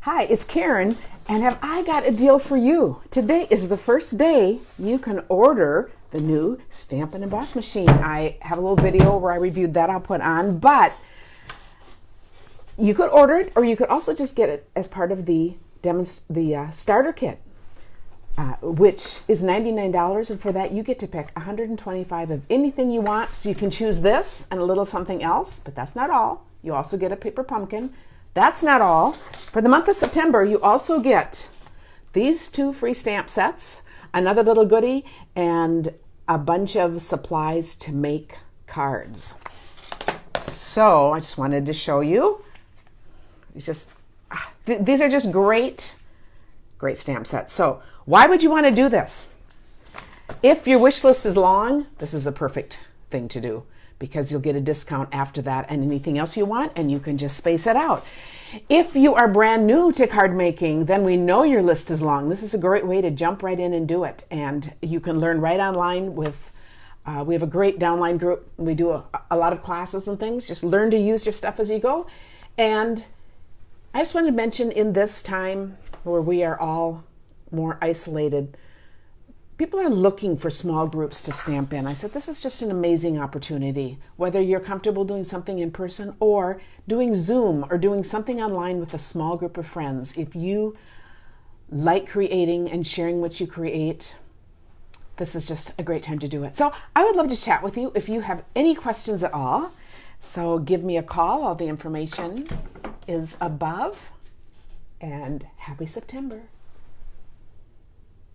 Hi, it's Karen, and have I got a deal for you? Today is the first day you can order the new Stampin' Emboss Machine. I have a little video where I reviewed that I'll put on, but you could order it, or you could also just get it as part of the starter kit, which is $99, and for that you get to pick 125 of anything you want. So you can choose this and a little something else, but that's not all. You also get a paper pumpkin. That's not all. For the month of September, you also get these 2 free stamp sets, another little goodie, and a bunch of supplies to make cards. So I just wanted to show you. It's just these are just great stamp sets. So why would you want to do this? If your wish list is long, this is a perfect thing to do, because you'll get a discount after that and anything else you want, and you can just space it out. If you are brand new to card making, then we know your list is long. This is a great way to jump right in and do it. And you can learn right online with, we have a great downline group. We do a lot of classes and things. Just learn to use your stuff as you go. And I just wanted to mention, in this time where we are all more isolated, people are looking for small groups to stamp in. I said, this is just an amazing opportunity. Whether you're comfortable doing something in person or doing Zoom or doing something online with a small group of friends, if you like creating and sharing what you create, this is just a great time to do it. So I would love to chat with you if you have any questions at all. So give me a call. All the information is above. And happy September.